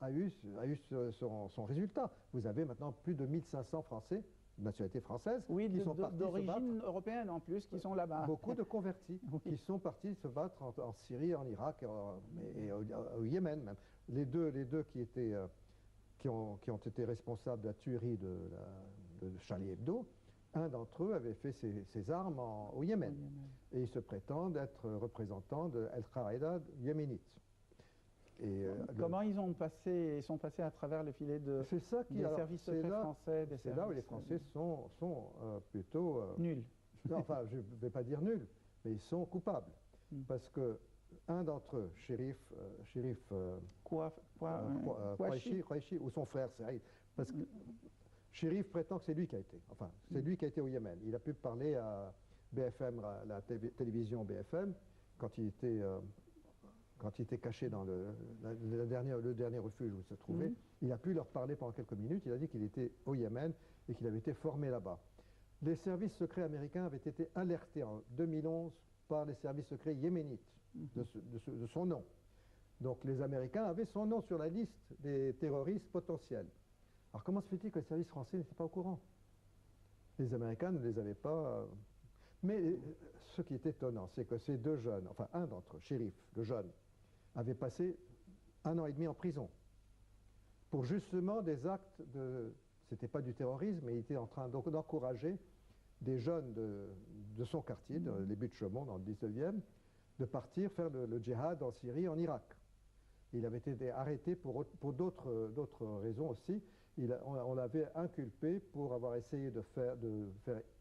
a eu son résultat. Vous avez maintenant plus de 1500 Français de nationalité française Oui, qui sont partis se d'origine battre. européenne en plus, qui sont là-bas. Beaucoup de convertis Oui. qui sont partis se battre en Syrie, en Irak et au Yémen même. Les deux qui ont été responsables de la tuerie de Charlie Hebdo, un d'entre eux avait fait ses armes au Yémen. Et ils se prétendent être représentants de Al-Qaïda yéménite. Comment ils sont passés à travers le filet des services secrets français? C'est là où les Français sont plutôt... nuls. Non, enfin, je ne vais pas dire nuls, mais ils sont coupables. Parce que un d'entre eux, Chérif Kouachi, ou son frère, parce que Chérif prétend que c'est lui qui a été. Enfin, c'est lui qui a été au Yémen. Il a pu parler à BFM, la télévision BFM, quand il était caché dans le dernier refuge où il se trouvait. Il a pu leur parler pendant quelques minutes. Il a dit qu'il était au Yémen et qu'il avait été formé là-bas. Les services secrets américains avaient été alertés en 2011 par les services secrets yéménites de son nom. Donc les Américains avaient son nom sur la liste des terroristes potentiels. Alors comment se fait-il que les services français n'étaient pas au courant? Les Américains ne les avaient pas... Mais ce qui est étonnant, c'est que ces deux jeunes, enfin un d'entre eux, Chérif, le jeune, avait passé 1 an et demi en prison pour justement des actes de... C'était pas du terrorisme, mais il était en train d'encourager des jeunes de son quartier, les Buttes-Chaumont, dans le 19e, de partir faire le djihad en Syrie, en Irak. Il avait été arrêté pour d'autres raisons aussi. On l'avait inculpé pour avoir essayé de faire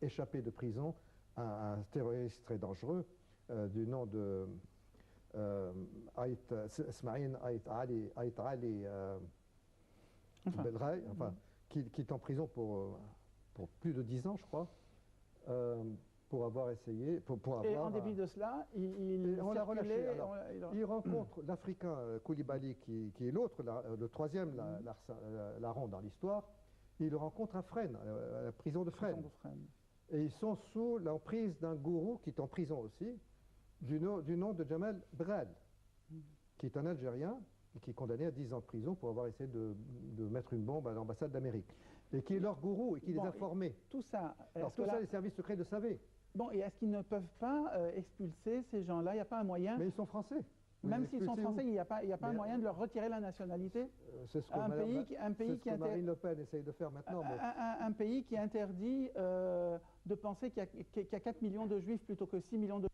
échapper de prison un terroriste très dangereux du nom de Smaïn Ait Ali Belraï, qui est en prison pour plus de 10 ans, je crois, pour avoir essayé... Et en dépit de cela, il rencontre l'Africain Koulibaly, qui est l'autre, le troisième larron dans l'histoire. Il le rencontre à Fresnes, à la prison de Fresnes. Et ils sont sous l'emprise d'un gourou qui est en prison aussi, du nom de Jamal Brad, qui est un Algérien et qui est condamné à 10 ans de prison pour avoir essayé de mettre une bombe à l'ambassade d'Amérique. Et qui est leur gourou et qui les a formés. Tout ça, alors tout ça, les services secrets le savaient. Bon, et est-ce qu'ils ne peuvent pas expulser ces gens-là? Il n'y a pas un moyen? Mais ils sont français. Même s'ils sont français, il n'y a pas un moyen de leur retirer la nationalité? C'est ce que Marine Le Pen essaye de faire maintenant. Un pays qui interdit de penser qu'il y a 4 millions de juifs plutôt que 6 millions de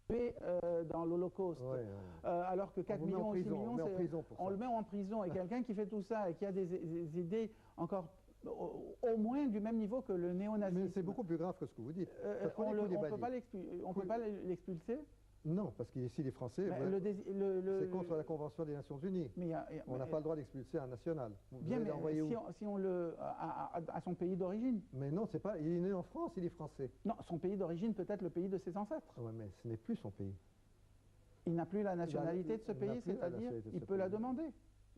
tués dans l'Holocauste. Alors que 4 millions ou 6 millions, on le met en prison. Et quelqu'un qui fait tout ça et qui a des idées encore au moins du même niveau que le néonazisme. Mais c'est beaucoup plus grave que ce que vous dites. On ne peut pas l'expulser? Non, parce qu'ici les Français, c'est contre la Convention des Nations Unies. On n'a pas le droit d'expulser un national. Bien, mais si on le... à son pays d'origine. Mais non, c'est pas... Il est né en France, il est français. Non, son pays d'origine peut être le pays de ses ancêtres. Oui, mais ce n'est plus son pays. Il n'a plus la nationalité de ce pays, c'est-à-dire il peut la demander.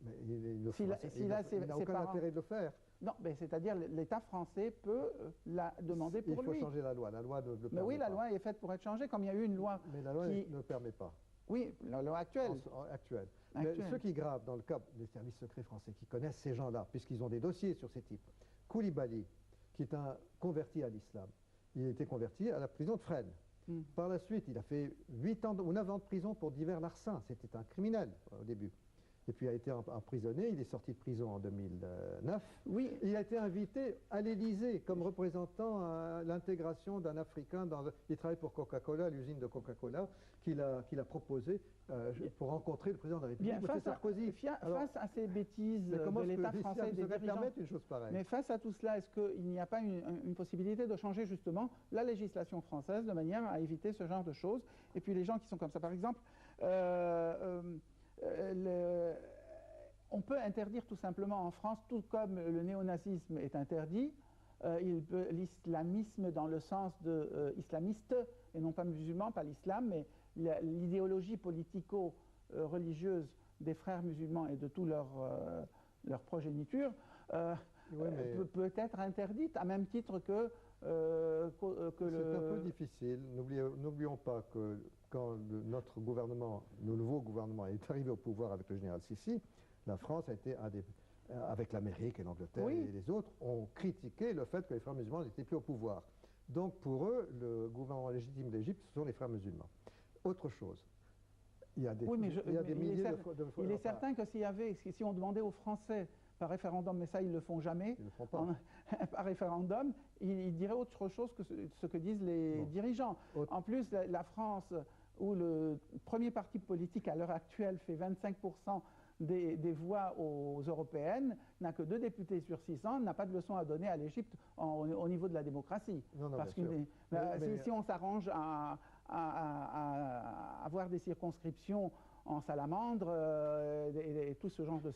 Mais il n'a aucun intérêt de le faire. Non, c'est-à-dire l'État français peut la demander pour lui. Il faut changer la loi. La loi ne le permet pas. Mais oui, la loi est faite pour être changée, comme il y a eu une loi mais la loi ne le permet pas. Oui, la loi actuelle. Mais ce qui est grave dans le cas des services secrets français, qui connaissent ces gens-là, puisqu'ils ont des dossiers sur ces types, Koulibaly, qui est un converti à l'islam, il a été converti à la prison de Fresnes. Par la suite, il a fait 8 ans ou 9 ans de prison pour divers larcins. C'était un criminel au début. Et puis il a été emprisonné, il est sorti de prison en 2009. Oui. Il a été invité à l'Élysée comme représentant à l'intégration d'un Africain. Il travaille pour Coca-Cola, l'usine de Coca-Cola, qu'il a proposé pour rencontrer le président de la République, M. Sarkozy. Face à ces bêtises de l'État français et des dirigeants, une chose pareille. Mais face à tout cela, est-ce qu'il n'y a pas une possibilité de changer justement la législation française de manière à éviter ce genre de choses? Et puis les gens qui sont comme ça, par exemple... on peut interdire tout simplement en France, tout comme le néonazisme est interdit, l'islamisme dans le sens de islamiste, et non pas musulman, pas l'islam, mais l'idéologie politico-religieuse des frères musulmans et de toute leur progéniture peut être interdite, à même titre que... c'est un peu difficile. N'oublions pas que quand notre gouvernement, le nouveau gouvernement est arrivé au pouvoir avec le général Sissi, La France a été avec l'Amérique et l'Angleterre et les autres, ont critiqué le fait que les frères musulmans n'étaient plus au pouvoir. Donc pour eux, le gouvernement légitime d'Égypte, ce sont les frères musulmans. Autre chose. Il est certain que si on demandait aux Français par référendum, mais ça ils ne le font jamais, ils le font pas. Par référendum, ils diraient autre chose que ce que disent les dirigeants. En plus, la France, où le premier parti politique à l'heure actuelle fait 25% des voix aux européennes, n'a que 2 députés sur 600, n'a pas de leçon à donner à l'Égypte au niveau de la démocratie. Parce que si on s'arrange à avoir des circonscriptions en salamandre et tout ce genre de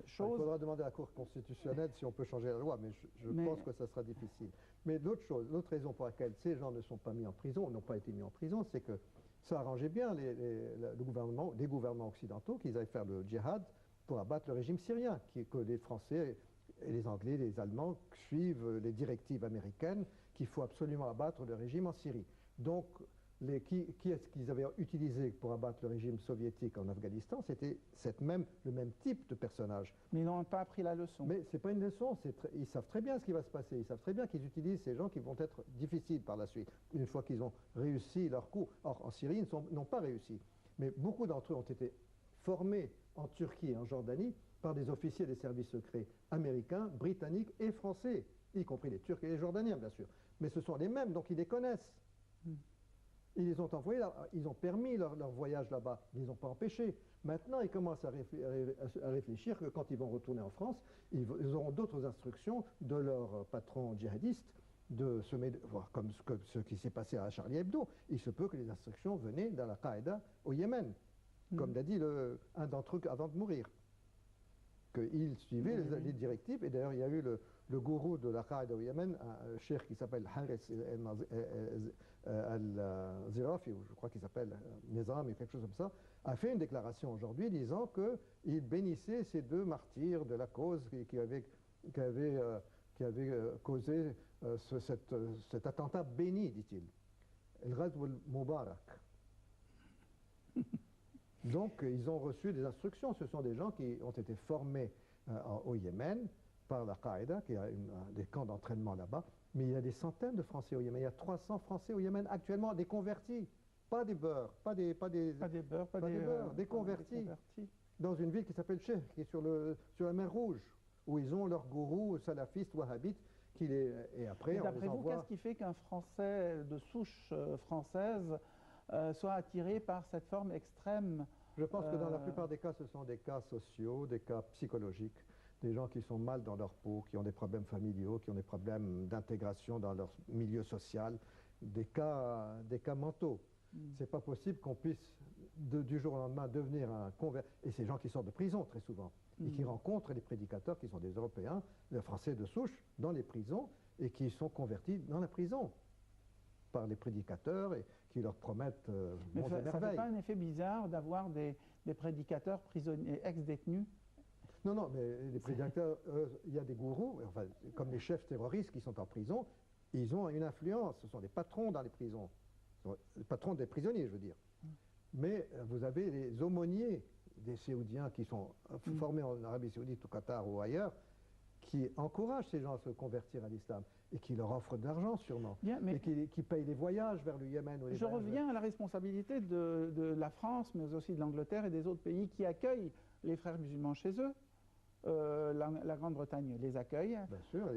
choses... Il faudra demander à la Cour constitutionnelle si on peut changer la loi, mais je pense que ça sera difficile. Mais l'autre raison pour laquelle ces gens ne sont pas mis en prison, n'ont pas été mis en prison, c'est que ça arrangeait bien les gouvernements occidentaux qu'ils aillent faire le djihad pour abattre le régime syrien, que les Français et les Anglais, les Allemands suivent les directives américaines qu'il faut absolument abattre le régime en Syrie. Donc, qui est-ce qu'ils avaient utilisé pour abattre le régime soviétique en Afghanistan? C'était le même type de personnage. Mais ils n'ont pas appris la leçon. Mais ce n'est pas une leçon, ils savent très bien ce qui va se passer, ils savent très bien qu'ils utilisent ces gens qui vont être difficiles par la suite, une fois qu'ils ont réussi leur coup. Or, en Syrie, ils n'ont pas réussi. Mais beaucoup d'entre eux ont été formés en Turquie et en Jordanie par des officiers des services secrets américains, britanniques et français, y compris les Turcs et les Jordaniens, bien sûr. Mais ce sont les mêmes, donc ils les connaissent. Ils les ont envoyés, ils ont permis leur voyage là-bas, ils ne les ont pas empêchés. Maintenant, ils commencent à réfléchir que quand ils vont retourner en France, ils auront d'autres instructions de leurs patrons djihadistes, comme ce qui s'est passé à Charlie Hebdo. Il se peut que les instructions venaient de la Qaïda au Yémen, comme l'a dit un d'entre eux avant de mourir. Qu'ils suivaient les directives, et d'ailleurs il y a eu le gourou de la Qaïda au Yémen, un cheikh qui s'appelle Haris al-Zirafi, ou je crois qu'il s'appelle Nizam, ou quelque chose comme ça, a fait une déclaration aujourd'hui disant qu'il bénissait ces 2 martyrs de la cause qui avaient causé cet attentat béni, dit-il. El-Ghazw al-Mubarak. Donc, ils ont reçu des instructions. Ce sont des gens qui ont été formés au Yémen par la Qaïda, qui a des camps d'entraînement là-bas. Mais il y a des centaines de Français au Yémen. Il y a 300 Français au Yémen actuellement, des convertis. Pas des beurs, des convertis. Dans une ville qui s'appelle Cheikh, qui est sur la mer Rouge, où ils ont leur gourou salafiste, wahhabite, et après, on les envoie... Qu'est-ce qui fait qu'un Français de souche française soit attiré par cette forme extrême? Je pense que dans la plupart des cas, ce sont des cas sociaux, des cas psychologiques, des gens qui sont mal dans leur peau, qui ont des problèmes familiaux, qui ont des problèmes d'intégration dans leur milieu social, des cas mentaux. C'est pas possible qu'on puisse, du jour au lendemain, devenir un converti. Et ces gens qui sortent de prison, très souvent, et qui rencontrent les prédicateurs qui sont des Européens, des Français de souche, dans les prisons, et qui sont convertis dans la prison par les prédicateurs et qui leur promettent Mais ça ne fait pas un effet bizarre d'avoir des prédicateurs prisonniers, ex-détenus? Non, mais les prédicateurs, il y a des gourous, enfin, comme les chefs terroristes qui sont en prison, ils ont une influence, ce sont des patrons dans les prisons, les patrons des prisonniers, je veux dire. Mais vous avez les aumôniers des Saoudiens qui sont formés en Arabie Saoudite, au Qatar ou ailleurs, qui encouragent ces gens à se convertir à l'islam et qui leur offrent de l'argent sûrement, et qui payent les voyages vers le Yémen. Je reviens à la responsabilité de la France, mais aussi de l'Angleterre et des autres pays qui accueillent les frères musulmans chez eux. La Grande-Bretagne les accueille, bien sûr,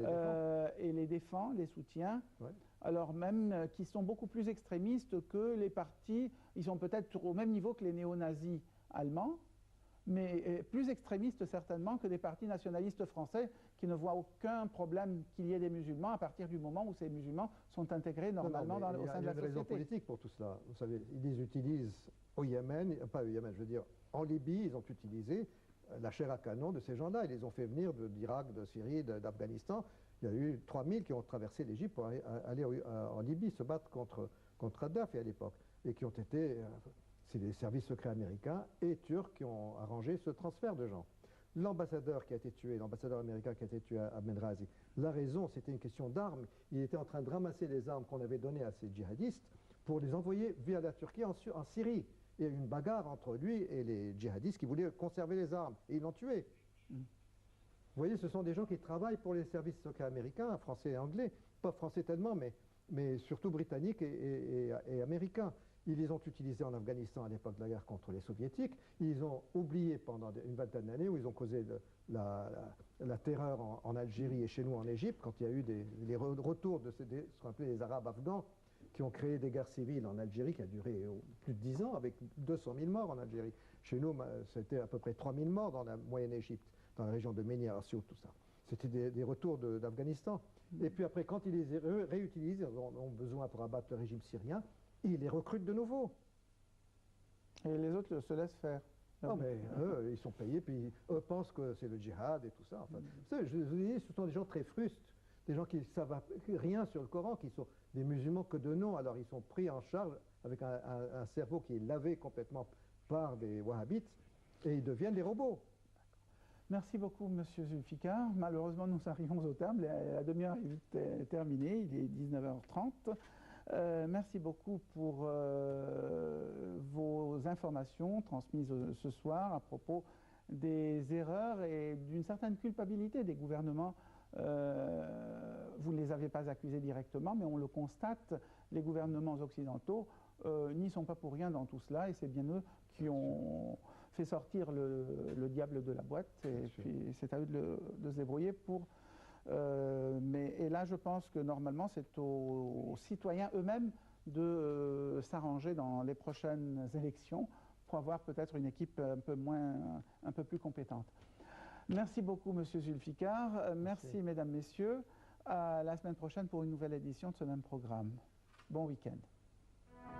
et les défend, les soutient, ouais. Alors même qu'ils sont beaucoup plus extrémistes que les partis, ils sont peut-être au même niveau que les néo-nazis allemands, mais plus extrémistes certainement que des partis nationalistes français qui ne voient aucun problème qu'il y ait des musulmans à partir du moment où ces musulmans sont intégrés normalement au sein de la société. Il y a une raison politique pour tout cela. Vous savez, ils les utilisent au Yémen, pas au Yémen, je veux dire, en Libye, ils ont utilisé la chair à canon de ces gens-là. Ils les ont fait venir d'Irak, de Syrie, d'Afghanistan. Il y a eu 3000 qui ont traversé l'Égypte pour aller en Libye se battre contre Kadhafi à l'époque, et qui ont été... c'est les services secrets américains et turcs qui ont arrangé ce transfert de gens. L'ambassadeur qui a été tué, l'ambassadeur américain qui a été tué à Benghazi, la raison, c'était une question d'armes. Il était en train de ramasser les armes qu'on avait données à ces djihadistes pour les envoyer via la Turquie en Syrie. il y a eu une bagarre entre lui et les djihadistes qui voulaient conserver les armes, et ils l'ont tué. Vous voyez, ce sont des gens qui travaillent pour les services secrets américains, français et anglais, pas français tellement, mais surtout britanniques et américains. Ils les ont utilisés en Afghanistan à l'époque de la guerre contre les soviétiques. Ils ont oublié pendant une vingtaine d'années où ils ont causé la terreur en Algérie et chez nous en Égypte, quand il y a eu les retours de ce qu'on appelait les Arabes afghans, qui ont créé des guerres civiles en Algérie qui a duré plus de 10 ans, avec 200 000 morts en Algérie. Chez nous, c'était à peu près 3 000 morts dans la moyenne Égypte, dans la région de Ménia, Assiout, tout ça. C'était des retours d'Afghanistan. Et puis après, quand ils les réutilisent, ils ont besoin pour abattre le régime syrien, ils les recrutent de nouveau. Et les autres se laissent faire. Non, mais eux, ils sont payés, puis eux pensent que c'est le djihad et tout ça. Enfin, je vous dis, ce sont des gens très frustres, des gens qui ne savent rien sur le Coran, qui sont des musulmans que de nom. Alors ils sont pris en charge avec un cerveau qui est lavé complètement par des wahhabites, et ils deviennent des robots. Merci beaucoup, Monsieur Zulfikar. Malheureusement, nous arrivons au terme. La demi-heure est vite terminée. Il est 19h30. Merci beaucoup pour vos informations transmises ce soir à propos des erreurs et d'une certaine culpabilité des gouvernements. Vous ne les avez pas accusés directement, mais on le constate, les gouvernements occidentaux n'y sont pas pour rien dans tout cela, et c'est bien eux qui ont fait sortir le diable de la boîte, et puis c'est à eux de se débrouiller pour... et là, je pense que normalement, c'est aux citoyens eux-mêmes de s'arranger dans les prochaines élections pour avoir peut-être une équipe un peu plus compétente. Merci beaucoup, Monsieur Zulfikar. Merci, Mesdames, Messieurs. À la semaine prochaine pour une nouvelle édition de ce même programme. Bon week-end.